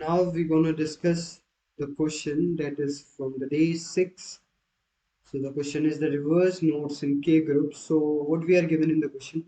Now we're gonna discuss the question that is from the day 6. So the question is the reverse nodes in K group. So what we are given in the question,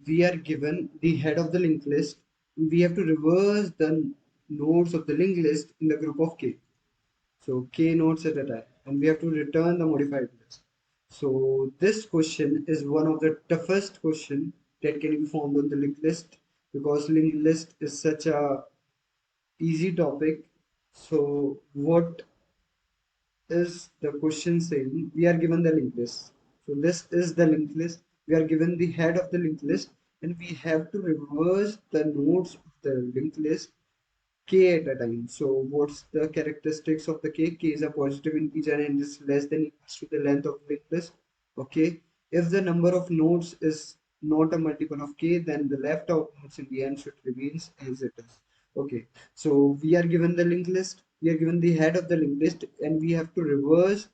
we are given the head of the linked list. We have to reverse the nodes of the linked list in the group of K. So K nodes at a time, and we have to return the modified list. So this question is one of the toughest question that can be found on the linked list, because linked list is such a easy topic. So what is the question saying? We are given the linked list. So this is the linked list. We are given the head of the linked list, and we have to reverse the nodes of the linked list k at a time. So what's the characteristics of the k? K is a positive integer and is less than equals to the length of the linked list. Okay. If the number of nodes is not a multiple of k, then the left out nodes in the end should remains as it is. Okay. So we are given the linked list. We are given the head of the linked list, and we have to reverse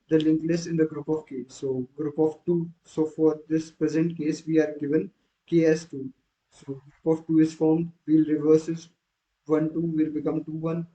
the linked list in the group of k. So group of 2. So for this present case, we are given k as 2. So group of 2 is formed. We'll reverse it. 1 2 will become 2 1,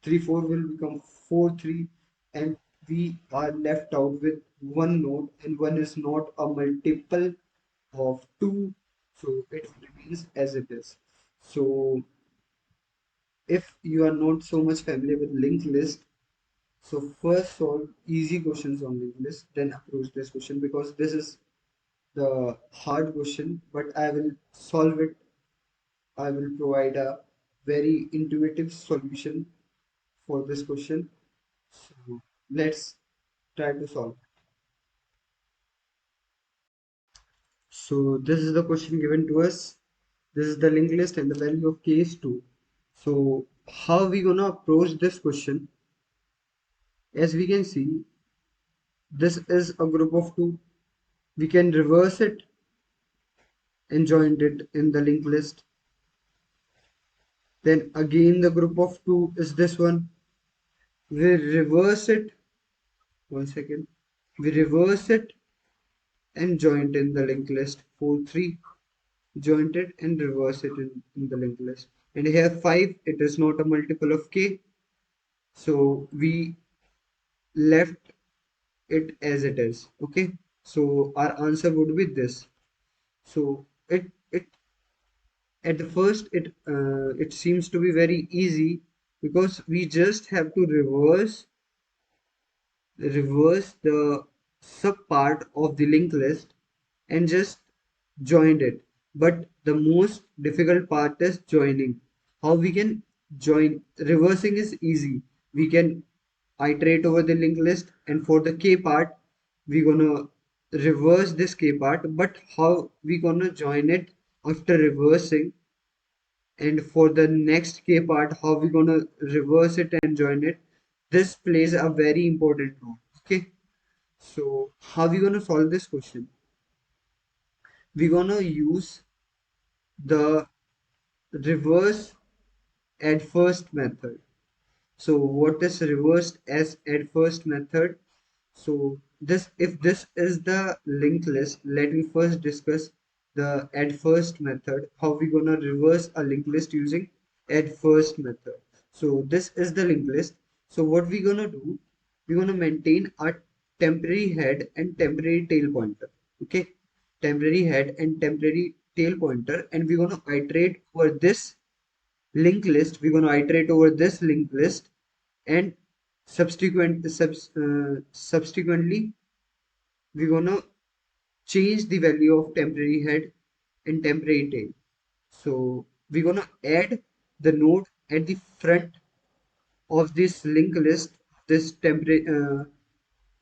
3 4 will become 4 3, and we are left out with one node, and 1 is not a multiple of 2, so it remains as it is. So if you are not so much familiar with linked list, so first solve easy questions on linked list, then approach this question, because this is the hard question, but I will solve it. I will provide a very intuitive solution for this question. So let's try to solve. So this is the question given to us. This is the linked list and the value of k is 2. So how are we gonna approach this question? As we can see, this is a group of 2. We can reverse it and join it in the linked list. Then again the group of 2 is this one. We reverse it. One second. We reverse it and join it in the linked list. 4 3. Joint it and reverse it in the linked list. And here 5, it is not a multiple of k, so we left it as it is. Okay, so our answer would be this. So it at the first it seems to be very easy, because we just have to reverse the sub part of the linked list and just joined it. But the most difficult part is joining. How we can join? Reversing is easy. We can iterate over the linked list, and for the k part we're gonna reverse this k part. But how we gonna join it after reversing? And for the next k part, how we gonna reverse it and join it? This plays a very important role. Okay, so how we gonna solve this question? We're gonna use the reverse at first method. So what is reversed as at first method? So this, if this is the linked list, let me first discuss the add first method. How we gonna reverse a linked list using add first method. So this is the linked list. So what we gonna do? We're gonna maintain a temporary head and temporary tail pointer. Okay, temporary head and temporary tail pointer, and we're gonna iterate over this linked list. We're gonna iterate over this linked list, and subsequently we're gonna change the value of temporary head and temporary tail. So we're gonna add the node at the front of this linked list, this temporary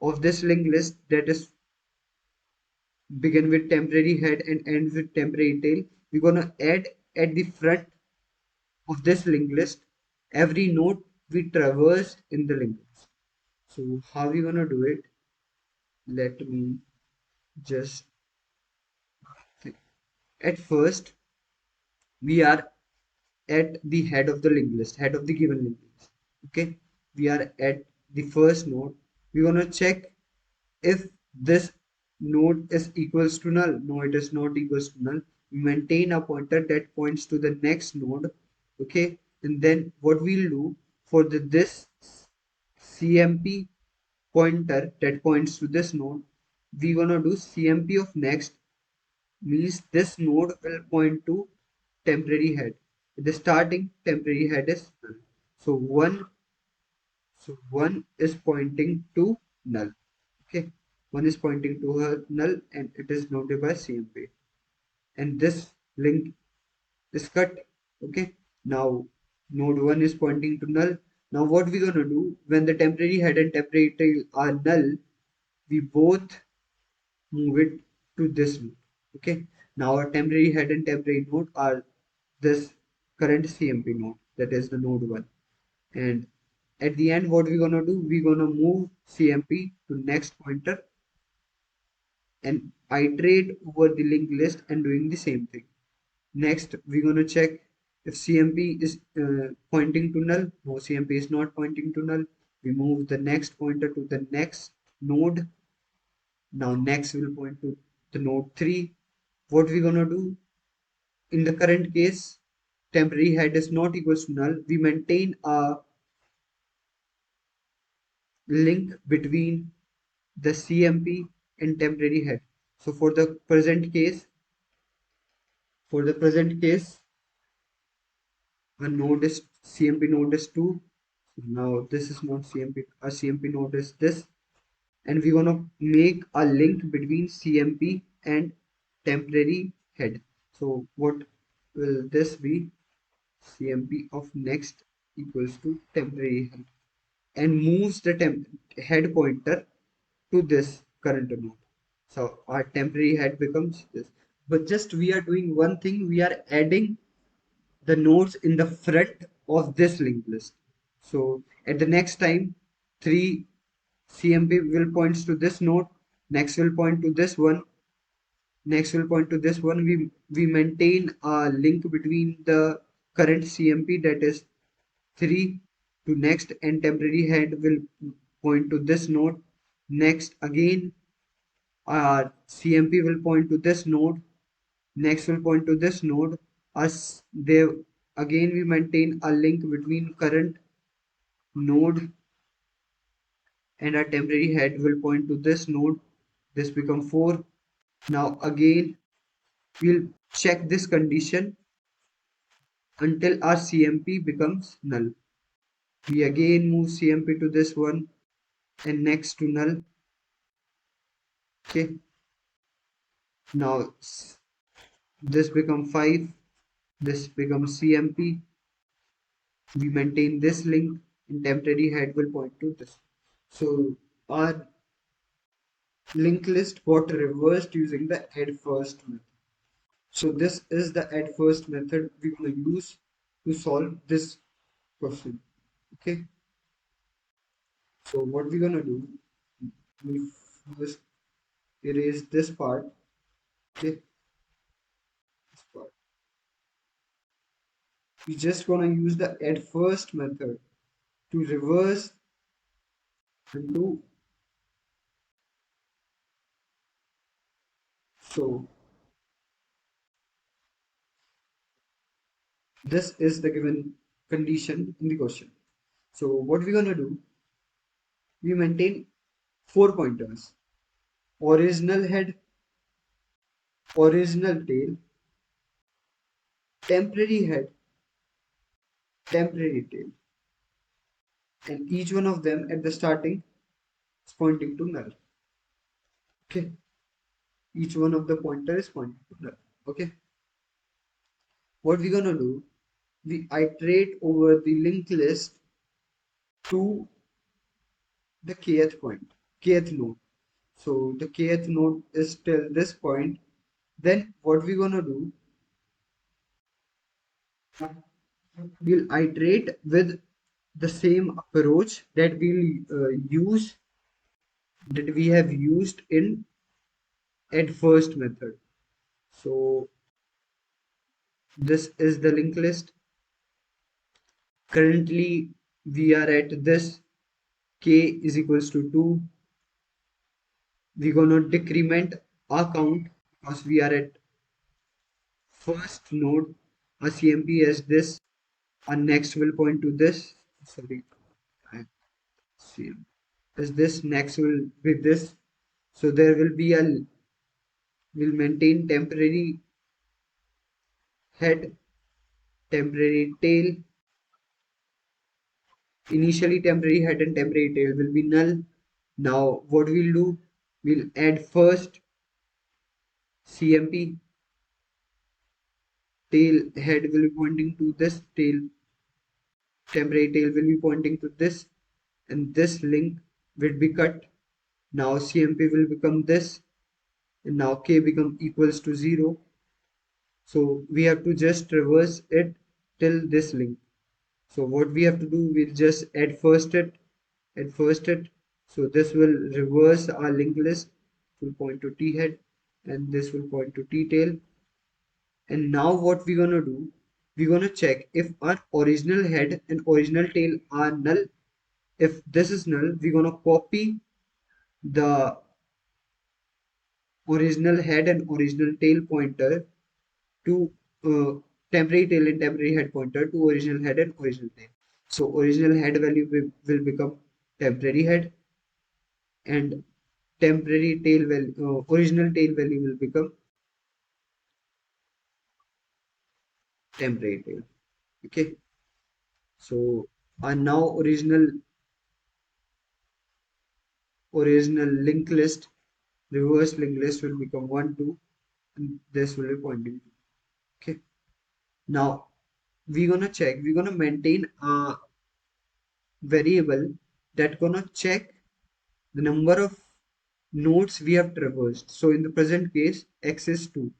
of this linked list, that is begin with temporary head and end with temporary tail. We're gonna add at the front of this linked list every node we traversed in the linked list. So how we gonna do it? Let me just think. At first, we are at the head of the linked list, head of the given linked list. Okay, we are at the first node. We want to check if this node is equals to null. No, it is not equals to null. We maintain a pointer that points to the next node. Okay, and then what we'll do for this CMP pointer that points to this node, we gonna do CMP of next, means this node will point to temporary head. The starting temporary head is null. So one is pointing to null. Okay, one is pointing to her null and it is noted by CMP. And this link is cut. Okay, now node 1 is pointing to null. Now what we gonna do when the temporary head and temporary tail are null, we both move it to this node. Okay, now our temporary head and temporary node are this current CMP node, that is the node 1. And at the end, what we're gonna do, we're gonna move CMP to next pointer and iterate over the linked list and doing the same thing. Next, we're gonna check if CMP is pointing to null. No, CMP is not pointing to null. We move the next pointer to the next node. Now next will point to the node 3. What we're gonna do in the current case, temporary head is not equals to null. We maintain a link between the CMP and temporary head. So for the present case, a node is CMP node is 2. So now this is not CMP, a CMP node is this, and we want to make a link between CMP and temporary head. So what will this be? CMP of next equals to temporary head, and moves the head pointer to this current node. So our temporary head becomes this. But just we are doing one thing, we are adding the nodes in the front of this linked list. So at the next time, 3 CMP will points to this node, next will point to this one, next will point to this one. We maintain a link between the current CMP, that is 3 to next, and temporary head will point to this node. Next again, CMP will point to this node, next will point to this node. As there again we maintain a link between current node and our temporary head will point to this node. This become 4. Now again we'll check this condition until our CMP becomes null. We again move CMP to this one and next to null. Okay, now this become 5, this becomes CMP. We maintain this link and temporary head will point to this. So our linked list got reversed using the add first method. So this is the add first method we're going to use to solve this question. Okay, so what we're going to do, we first erase this part. Okay, this part. We just going to use the add first method to reverse and do. So this is the given condition in the question. So what we're going to do, we maintain 4 pointers: original head, original tail, temporary head, temporary tail, and each one of them at the starting is pointing to null. Okay, each one of the pointer is pointing to null. Okay, what we're gonna do, we iterate over the linked list to the kth point, kth node. So the kth node is till this point. Then what we're gonna do, we'll iterate with the same approach that we have used in add first method. So this is the linked list. Currently we are at this k is equals to 2. We're gonna decrement our count because we are at first node. Our CMP is this. Our next will point to this. Sorry, I see. Is this next will be this. So there will be a will maintain temporary head, temporary tail. Initially temporary head and temporary tail will be null. Now what we'll do, we'll add first CMP. Tail head will be pointing to this, tail temporary tail will be pointing to this, and this link will be cut. Now CMP will become this, and now K become equals to 0. So we have to just reverse it till this link. So what we have to do, we'll just add first it. So this will reverse our linked list. It will point to T head, and this will point to T tail. And now what we're gonna do, we're gonna check if our original head and original tail are null. If this is null, we're gonna copy the original head and original tail pointer to temporary tail and temporary head pointer to original head and original tail. So original head value will become temporary head, and temporary tail value, original tail value will become temporary tail. Okay. So our now original linked list, reverse linked list will become 1 2, and this will be pointing to. Okay. Now we're gonna maintain a variable that gonna check the number of nodes we have traversed. So in the present case, x is 2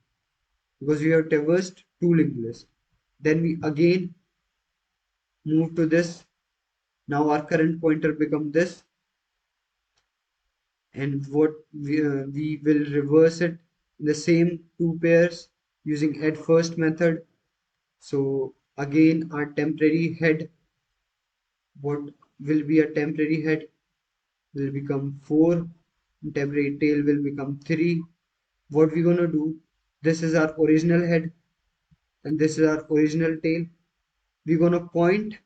because we have traversed 2 linked lists. Then we again move to this. Now our current pointer become this, and what we will reverse it in the same two pairs using add first method. So again our temporary head, what will be a temporary head, will become 4, temporary tail will become 3. What we're gonna do, this is our original head and this is our original tail. We're gonna point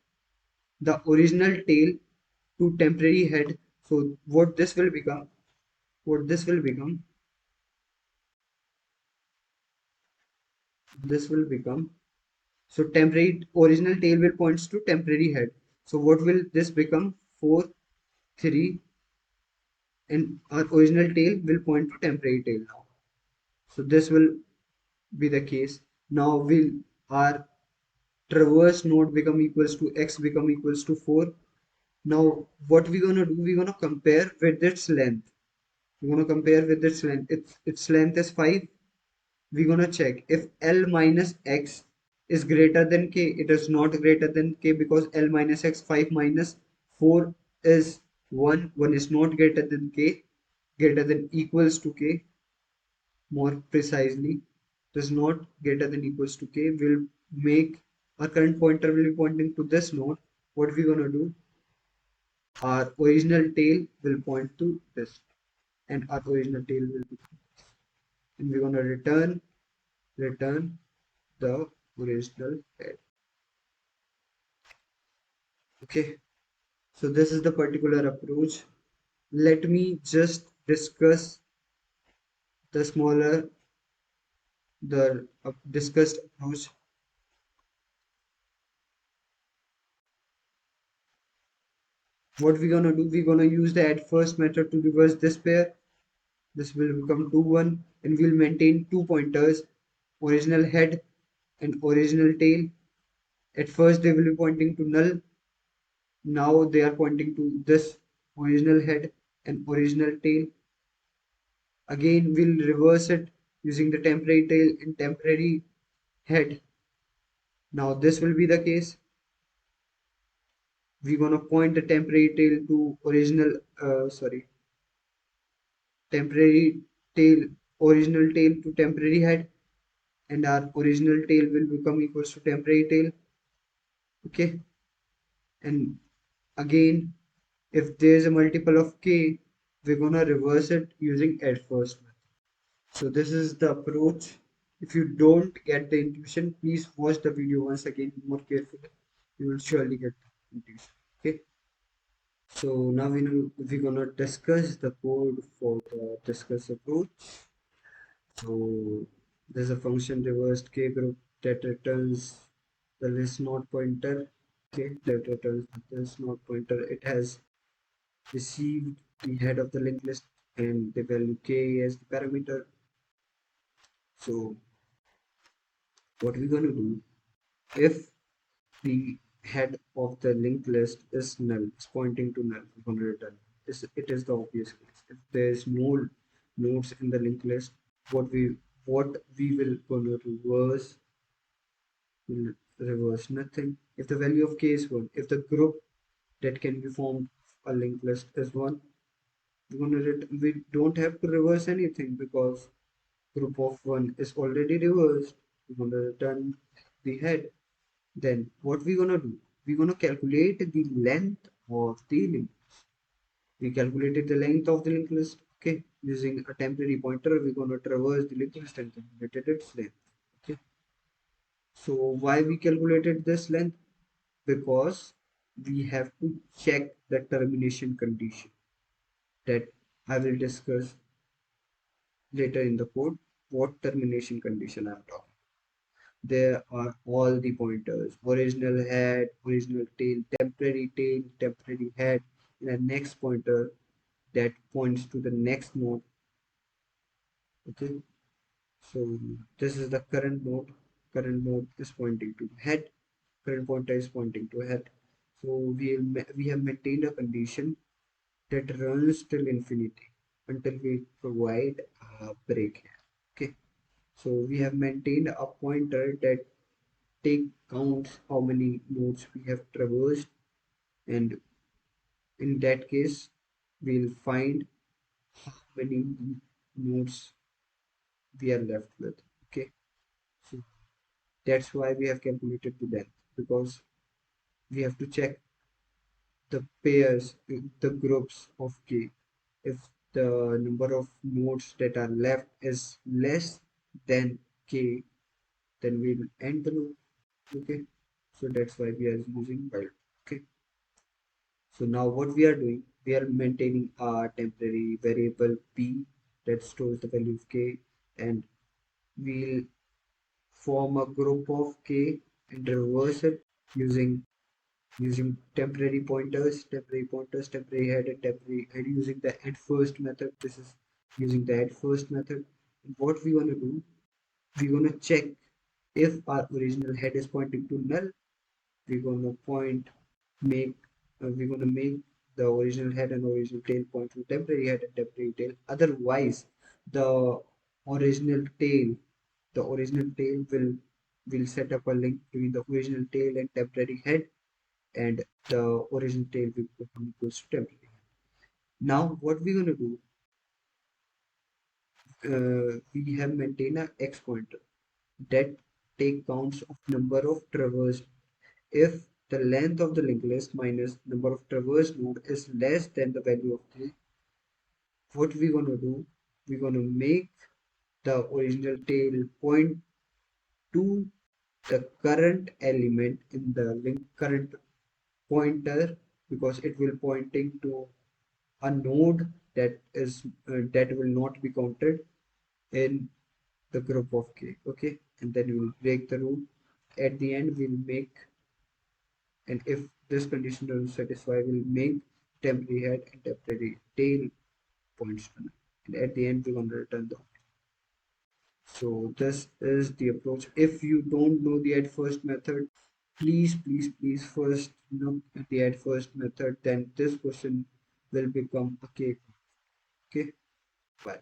the original tail to temporary head. So what this will become, this will become, so temporary original tail will points to temporary head. So what will this become? 4, 3, and our original tail will point to temporary tail now. So this will be the case. Now will our traverse node become equals to x become equals to 4. Now what we're gonna do, we're gonna compare with its length. We're gonna compare with its length. Its length is 5. We're gonna check if L minus x is greater than k. It is not greater than k because L minus x, 5 minus 4 is 1. 1 is not greater than k, greater than equals to k. More precisely, does not greater than equals to k. Will make our current pointer will be pointing to this node. What we're gonna do, our original tail will point to this, and our original tail will be, and we're gonna return the original head. Okay, so this is the particular approach. Let me just discuss the smaller, the discussed approach. What we're gonna do, we're gonna use the add first method to reverse this pair. This will become 2 1, and we'll maintain two pointers, original head and original tail. At first they will be pointing to null. Now they are pointing to this original head and original tail. Again we'll reverse it using the temporary tail and temporary head. Now this will be the case. We're gonna point the temporary tail to original, temporary tail, original tail to temporary head, and our original tail will become equals to temporary tail. Okay, and again, if there is a multiple of k, we're gonna reverse it using add first method. So this is the approach. If you don't get the intuition, please watch the video once again more carefully. you will surely get completion. Okay. So now we're gonna discuss the code for the discuss approach. So there's a function reversed k group that returns the list node pointer. Okay, that returns the list node pointer. It has received the head of the linked list and the value k as the parameter. So what we're gonna do, if the head of the linked list is null, is pointing to null, we're gonna return. It is the obvious case. If there's no nodes in the linked list, what we will gonna reverse will reverse nothing. If the value of k is 1, if the group that can be formed a linked list is 1, we don't have to reverse anything because group of 1 is already reversed. We're going to return the head. Then what we're going to do? We're going to calculate the length of the link. We calculated the length of the linked list. Okay, using a temporary pointer, we're going to traverse the linked list and calculated its length. Okay, so why we calculated this length? Because we have to check the termination condition that I will discuss later in the code. What termination condition I'm talking. There are all the pointers: original head, original tail, temporary head, and a next pointer that points to the next node. Okay, so this is the current node. Current node is pointing to head. Current pointer is pointing to head. So we have maintained a condition that runs till infinity until we provide a break here. Okay, so we have maintained a pointer that take counts how many nodes we have traversed, and in that case we'll find how many nodes we are left with. Okay, so that's why we have calculated the length, because we have to check the pairs, the groups of k. If the number of nodes that are left is less than k, then we'll end the loop. Okay, so that's why we are using while. Okay, so now what we are doing, we are maintaining a temporary variable p that stores the value of k, and we'll form a group of k and reverse it using temporary pointers, temporary head, and temporary head, using the add first method. This is using the add first method. And what we want to do, we want to check if our original head is pointing to null. We're going to make we're going to make the original head and original tail point to temporary head and temporary tail. Otherwise, the original tail will set up a link between the original tail and temporary head, and the original tail will become equals to temporary. Now what we're going to do, we have maintained a x pointer that take counts of number of traversed. If the length of the linked list minus number of traversed node is less than the value of the, what we're going to do, we're going to make the original tail point to the current element in the link, current pointer, because it will pointing to a node that is that will not be counted in the group of k. Okay, and then we will break the loop. At the end we'll make, and if this condition doesn't satisfy, we'll make temporary head and temporary tail points to null. And at the end we're going to return the. So this is the approach. If you don't know the add first method, please first look at the add first method, then this question will become a cake. Okay, bye.